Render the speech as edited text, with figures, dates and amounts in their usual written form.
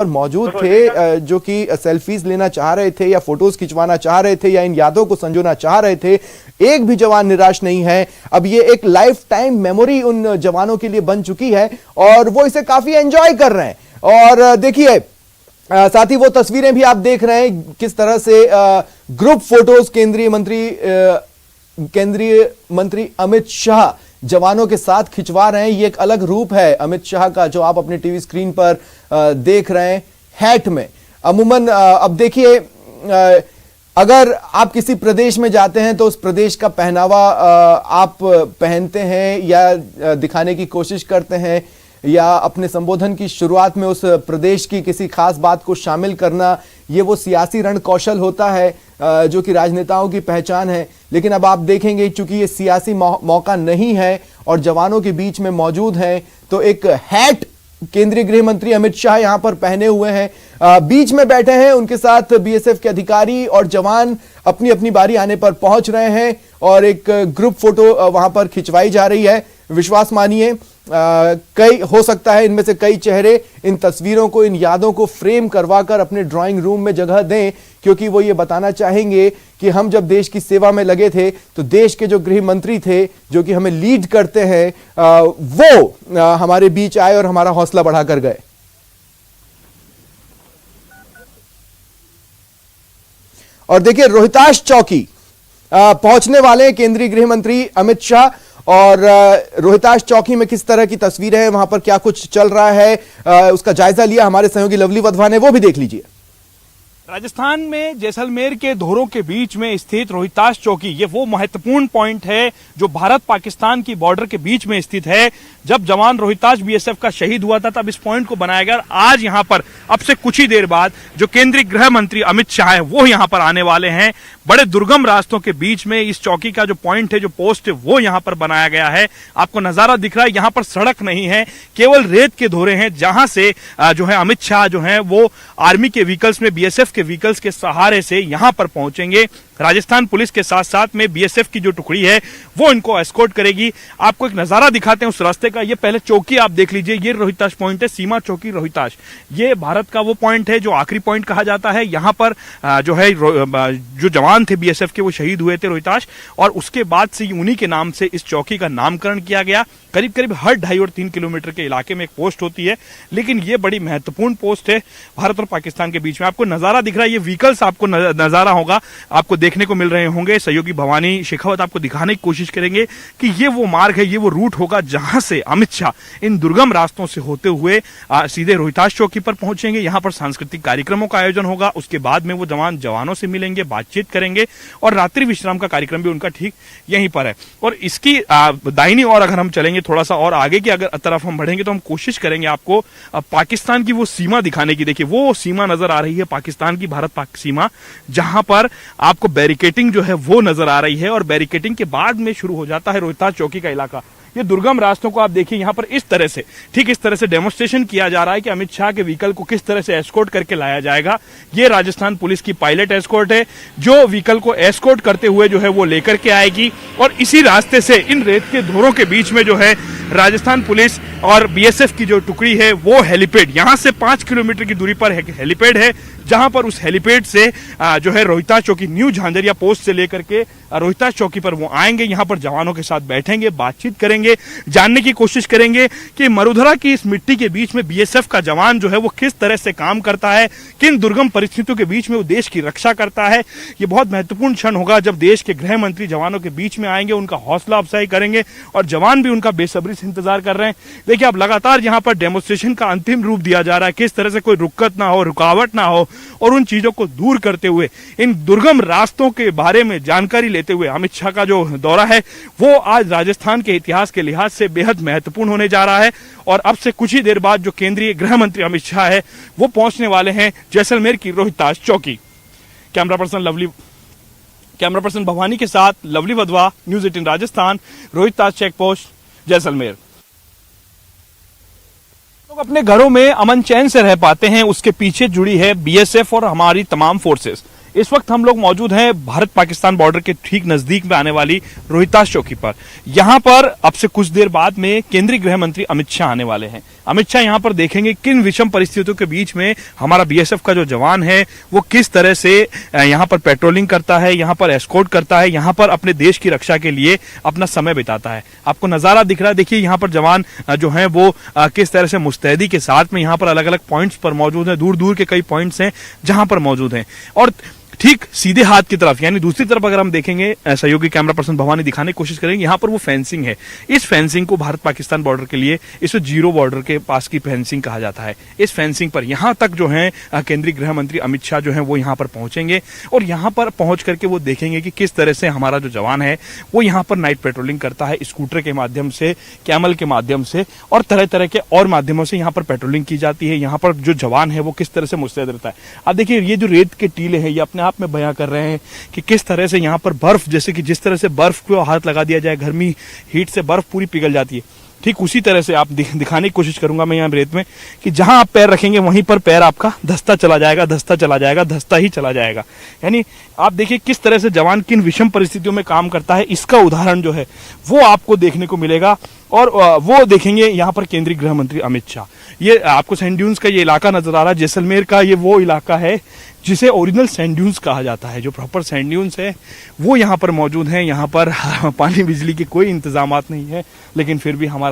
मौजूद थे जो कि सेल्फीज लेना चाह रहे थे या फोटोज खिंचवाना चाह रहे थे या इन यादों को संजोना चाह रहे थे। एक भी जवान निराश नहीं है। अब ये एक लाइफ टाइम मेमोरी उन जवानों के लिए बन चुकी है और वो इसे काफी एंजॉय कर रहे हैं। और देखिए साथ ही वो तस्वीरें भी आप देख रहे हैं किस तरह से ग्रुप फोटोज केंद्रीय मंत्री अमित शाह जवानों के साथ खिंचवा रहे हैं। ये एक अलग रूप है अमित शाह का जो आप अपने टीवी स्क्रीन पर देख रहे हैं हैट में। अमूमन अब देखिए अगर आप किसी प्रदेश में जाते हैं तो उस प्रदेश का पहनावा आप पहनते हैं या दिखाने की कोशिश करते हैं या अपने संबोधन की शुरुआत में उस प्रदेश की किसी खास बात को शामिल करना, ये वो सियासी रण कौशल होता है जो कि राजनेताओं की पहचान है। लेकिन अब आप देखेंगे चूंकि ये सियासी मौका नहीं है और जवानों के बीच में मौजूद हैं तो एक हैट केंद्रीय गृह मंत्री अमित शाह यहां पर पहने हुए हैं, बीच में बैठे हैं। उनके साथ बीएसएफ के अधिकारी और जवान अपनी अपनी बारी आने पर पहुंच रहे हैं और एक ग्रुप फोटो वहां पर खिंचवाई जा रही है। विश्वास मानिए कई हो सकता है इनमें से कई चेहरे इन तस्वीरों को, इन यादों को फ्रेम करवाकर अपने ड्राइंग रूम में जगह दें, क्योंकि वो ये बताना चाहेंगे कि हम जब देश की सेवा में लगे थे तो देश के जो गृह मंत्री थे जो कि हमें लीड करते हैं वो हमारे बीच आए और हमारा हौसला बढ़ाकर गए। और देखिए रोहताश चौकी पहुंचने वाले केंद्रीय गृह मंत्री अमित शाह और रोहताश चौकी में किस तरह की तस्वीरें हैं, वहां पर क्या कुछ चल रहा है उसका जायजा लिया हमारे सहयोगी लवली वधवा ने, वो भी देख लीजिए। राजस्थान में जैसलमेर के धोरों के बीच में स्थित रोहताश चौकी ये वो महत्वपूर्ण पॉइंट है जो भारत पाकिस्तान की बॉर्डर के बीच में स्थित है। जब जवान रोहताश बीएसएफ का शहीद हुआ था तब इस पॉइंट को बनाया गया। आज यहां पर अब से कुछ ही देर बाद जो केंद्रीय गृह मंत्री अमित शाह है वो यहां पर आने वाले हैं। बड़े दुर्गम रास्तों के बीच में इस चौकी का जो पॉइंट है, जो पोस्ट है, वो यहां पर बनाया गया है। आपको नजारा दिख रहा है, यहां पर सड़क नहीं है, केवल रेत के धोरे हैं जहां से जो है अमित शाह जो है वो आर्मी के व्हीकल्स में, बीएसएफ के व्हीकल्स के सहारे से यहां पर पहुंचेंगे। राजस्थान पुलिस के साथ साथ में बीएसएफ की जो टुकड़ी है वो इनको एस्कॉर्ट करेगी। आपको एक नजारा दिखाते हैं उस रास्ते का। ये पहले चौकी आप देख लीजिए, ये रोहताश पॉइंट है, सीमा चौकी रोहताश। ये भारत का वो पॉइंट है जो आखिरी पॉइंट कहा जाता है। यहाँ पर जो है जो जवान थे बीएसएफ के वो शहीद हुए थे रोहताश, और उसके बाद से उन्हीं के नाम से इस चौकी का नामकरण किया गया। करीब करीब हर 2.5 और 3 किलोमीटर के इलाके में एक पोस्ट होती है, लेकिन ये बड़ी महत्वपूर्ण पोस्ट है भारत और पाकिस्तान के बीच में। आपको नजारा दिख रहा है, ये व्हीकल्स आपको नजारा होगा, आपको देखने को मिल रहे होंगे। सहयोगी भवानी शेखावत आपको दिखाने की कोशिश करेंगे कि ये वो मार्ग है, ये वो रूट होगा जहां से अमित शाह इन दुर्गम रास्तों से होते हुए सीधे रोहताश चौकी पर पहुंचेंगे। यहां पर सांस्कृतिक कार्यक्रमों का आयोजन होगा। उसके बाद में वो जवानों से मिलेंगे, बातचीत करेंगे और रात्रि विश्राम का कार्यक्रम भी उनका ठीक यहीं पर है। और इसकी दाहिनी ओर अगर हम चलेंगे, थोड़ा सा और आगे की अगर तरफ हम बढ़ेंगे तो हम कोशिश करेंगे आपको पाकिस्तान की वो सीमा दिखाने की। देखिए वो सीमा नजर आ रही है पाकिस्तान की, भारत पाक सीमा, जहां पर आपको बैरिकेटिंग जो है वो नजर आ रही है और बैरिकेटिंग के बाद में शुरू हो जाता है रोहताश चौकी का इलाका। ये दुर्गम रास्तों को आप देखिए, यहाँ पर इस तरह से, ठीक इस तरह से डेमोन्स्ट्रेशन किया जा रहा है कि अमित शाह के व्हीकल को किस तरह से एस्कॉर्ट करके लाया जाएगा। ये राजस्थान पुलिस की पायलट एस्कॉर्ट है जो व्हीकल को एस्कॉर्ट करते हुए जो है वो लेकर के आएगी। और इसी रास्ते से इन रेत के धोरों के बीच में जो है राजस्थान पुलिस और बीएसएफ की जो टुकड़ी है वो हेलीपैड, यहां से 5 किलोमीटर की दूरी पर हेलीपैड है, जहां पर उस हेलीपैड से जो है रोहताश चौकी न्यू झांझरिया पोस्ट से लेकर के रोहताश चौकी पर वो आएंगे। यहां पर जवानों के साथ बैठेंगे, बातचीत करेंगे, जानने की कोशिश करेंगे कि मरुधरा की इस मिट्टी के बीच में बीएसएफ का जवान जो है वो किस तरह से काम करता है, किन दुर्गम परिस्थितियों के बीच में वो देश की रक्षा करता है। ये बहुत महत्वपूर्ण क्षण होगा जब देश के गृह मंत्री जवानों के बीच में आएंगे, उनका हौसला अफजाई करेंगे और जवान भी उनका बेसब्री से इंतजार कर रहे हैं। देखिए अब लगातार यहाँ पर डेमोन्स्ट्रेशन का अंतिम रूप दिया जा रहा है, किस तरह से कोई रुकावट ना हो, रुकावट ना हो, और उन चीजों को दूर करते हुए इन दुर्गम रास्तों के बारे में जानकारी लेते हुए अमित शाह का जो दौरा है वो आज राजस्थान के इतिहास के लिहाज से बेहद महत्वपूर्ण होने जा रहा है। और अब से कुछ ही देर बाद जो केंद्रीय गृह मंत्री अमित शाह है वो पहुंचने वाले हैं जैसलमेर की रोहताश चौकी। कैमरा पर्सन भवानी के साथ Lovely Wadhwa, news 18 Rajasthan, Rohtash check post, Jaisalmer. लोग अपने घरों में अमन चैन से रह पाते हैं, उसके पीछे जुड़ी है बीएसएफ और हमारी तमाम फोर्सेस। इस वक्त हम लोग मौजूद हैं भारत पाकिस्तान बॉर्डर के ठीक नजदीक में आने वाली रोहताश चौकी पर। यहां पर अब से कुछ देर बाद में केंद्रीय गृह मंत्री अमित शाह आने वाले हैं। अमित शाह यहाँ पर देखेंगे किन विषम परिस्थितियों के बीच में हमारा बीएसएफ का जो जवान है वो किस तरह से यहाँ पर पेट्रोलिंग करता है, यहाँ पर एस्कॉर्ट करता है, यहाँ पर अपने देश की रक्षा के लिए अपना समय बिताता है। आपको नजारा दिख रहा है, देखिए यहाँ पर जवान जो हैं वो किस तरह से मुस्तैदी के साथ में यहाँ पर अलग अलग पॉइंट्स पर मौजूद हैं। दूर दूर के कई पॉइंट्स हैं जहां पर मौजूद हैं और ठीक सीधे हाथ की तरफ यानी दूसरी तरफ अगर हम देखेंगे, सहयोगी कैमरा पर्सन भवानी दिखाने की कोशिश करेंगे, यहाँ पर वो फेंसिंग है। इस फेंसिंग को भारत पाकिस्तान बॉर्डर के लिए इसे जीरो बॉर्डर के पास की फेंसिंग कहा जाता है। इस फेंसिंग पर यहाँ तक जो है केंद्रीय गृह मंत्री अमित शाह जो है वो यहाँ पर पहुंचेंगे और यहाँ पर पहुंच करके वो देखेंगे कि किस तरह से हमारा जो जवान है वो यहाँ पर नाइट पेट्रोलिंग करता है, स्कूटर के माध्यम से, कैमल के माध्यम से और तरह तरह के और माध्यमों से यहाँ पर पेट्रोलिंग की जाती है। यहाँ पर जो जवान है वो किस तरह से मुस्तैद रहता है। अब देखिए ये जो रेत के टीले हैं ये अपने आप में बयां कर रहे हैं कि किस तरह से यहाँ पर बर्फ, जैसे कि जिस तरह से बर्फ को हाथ लगा दिया जाए, गर्मी हीट से बर्फ पूरी पिघल जाती है, ठीक उसी तरह से आप दिखाने की कोशिश करूंगा मैं यहाँ रेत में कि जहां आप पैर रखेंगे वहीं पर पैर आपका धंसता चला जाएगा, धंसता चला जाएगा, धंसता ही चला जाएगा। यानी आप देखिए किस तरह से जवान किन विषम परिस्थितियों में काम करता है, इसका उदाहरण जो है वो आपको देखने को मिलेगा और वो देखेंगे यहाँ पर केंद्रीय गृह मंत्री अमित शाह। ये आपको सैंड ड्यून्स का ये इलाका नजर आ रहा है, जैसलमेर का ये वो इलाका है जिसे ओरिजिनल सैंड ड्यून्स कहा जाता है। जो प्रॉपर सैंड ड्यून्स है वो यहाँ पर मौजूद हैं। यहाँ पर पानी बिजली के कोई इंतजामात नहीं है, लेकिन फिर भी हमारा